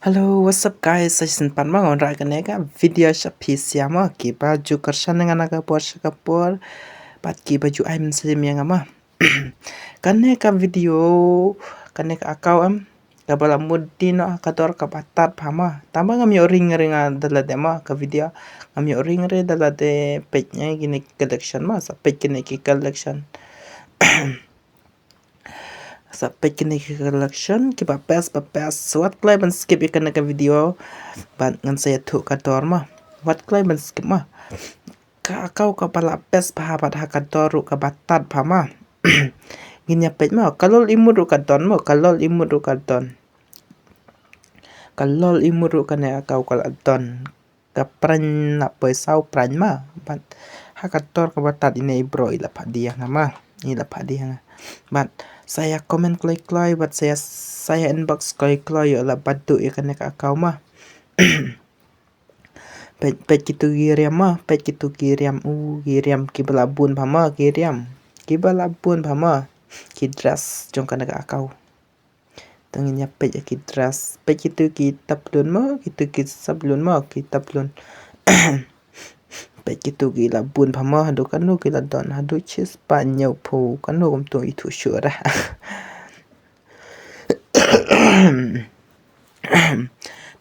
Hello, what's up guys? Saya sempat mengontrolkan video spesial ki baju kersan dengan kapor pat ki baju ai muslim yang ama. Kanne ka video kanne ka akau kabala muddin kator ka patat phama. Tamba ngam yo ring dalade ka video ngam yo ring dalade page-nya gini collection sa page gini ki collection. Sampai kini collection ki papes wat klay ban skip ikan ka video ban ngan saya tu kantor wat klay ban skip ka kau ka pala pes pahapat ha kantor ka batat phama ginya pej kalol imut kanton kalol imut kanton kalol imut kana kau kanton ka pran na pesau pran ban ha kantor ka batat ini bro ila padiang ila padiang ban saya komen klay bat saya inbox klay ala badu ikan ka kau pej kitu giriam pej kitu giriam giriam ki balabun phama giriam ki balabun phama ki dress jong kana ka kau tanginya pej ki dress pej kitu ki taplun kitu ki sablun ki taplun pej kitu ki labun phama hadu kanu ki ladon hadu chis panyau phu kanu kum tu itu syura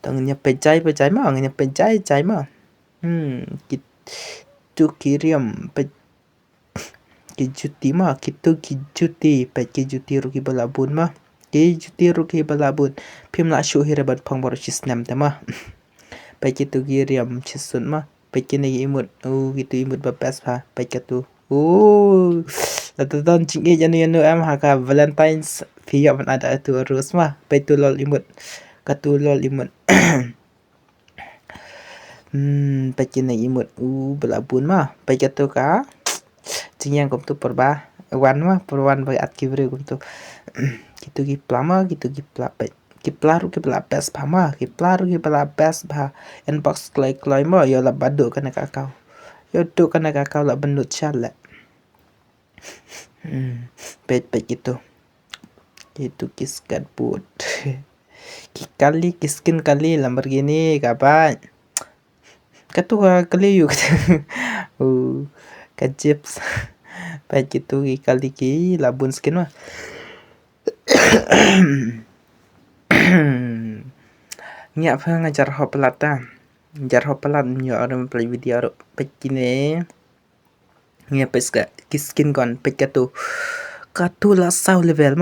tanginya pejai nganya pejai ki tu kiriam pej ki juti kitu ki juti pej ki juti ru ki balabun ki juti ru ki balabun phim la shu hira bat phang bor chis nam ta pej kitu kiriam chisun pej kini imut gitu imut bapes pej katu Latatan cing janu am haka Valentine's via ban ada tu terus pej tu lol imut katu lol imut pej kini imut balabun pej katu ka cing yang kum tu perba wan bai at kivre kum tu gitu ki plama gitu ki plapet ki plaru ki plapes phama ki plaru ki plapes inbox klay yo la badu kana ka kau yo tu kana ka kau la benut chala pej gitu kiskat put kiskin kali Lamborghini kapan katua kali yuk ka chips pej gitu kali ki labun skin nya pha ngajar hopelat nyo orang play video pej kini nya pes ka kiskin kon pej katu la sau level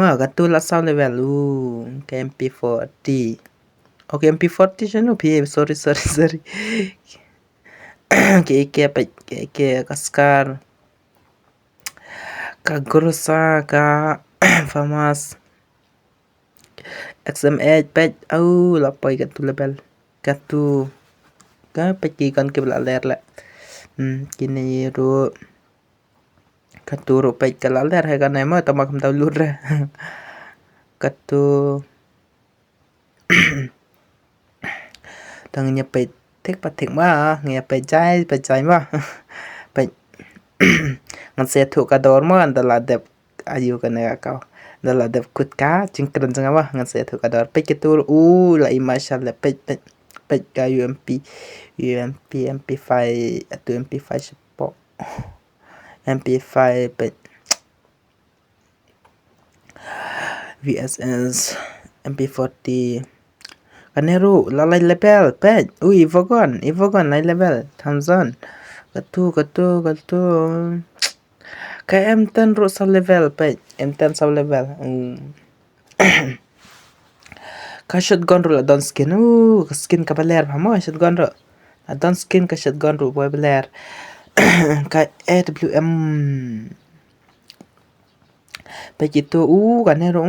KMP40 okay MP40 janu sorry ke kaskar ka grosa ka famas XM8 pej lapoi katu level katu ka pej kan ke ler la kini ru katu ru pej kala ler ha kan tama kam taw lur katu tangnya pej tek patek ngia pejai pej ngan se thu ka dor andala dep ayu kana ka dala dep kut ka cingkren janga ngan se thu ka dor pej kitu la mashallah pej ka MP5 atau MP5 support MP5 pej VSS MP40 kaneru lalai level pej Evogon lai level Thompson katu KM10 ru sa level pej M10 sa level ka shotgun ru la don skin skin ka baler phama shotgun ru don skin ka shotgun ru boy baler ka AWM pej itu kaneru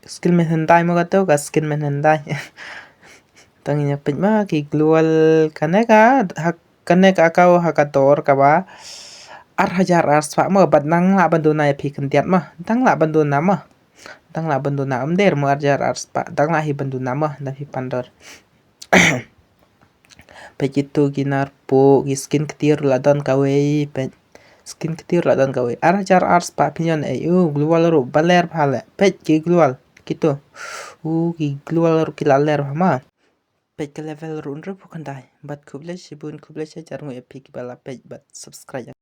skill men hendai katu ka skin men hendai tanginya pej ki global kaneka kau hakator ka ba hajar asfa bat nang la bandu na phi kan tiat tang la bandu na der hajar aspa tang la hi bandu na na hi pandor pej itu ginar po skin ketir la don kawe pej skin ketir la don kawe hajar aspa pinyon global ru baler phala pej ki global gitu glual kilaler hama page level run ru bukan dai bat kuble shibun kuble jarmu epic bala page bat subscribe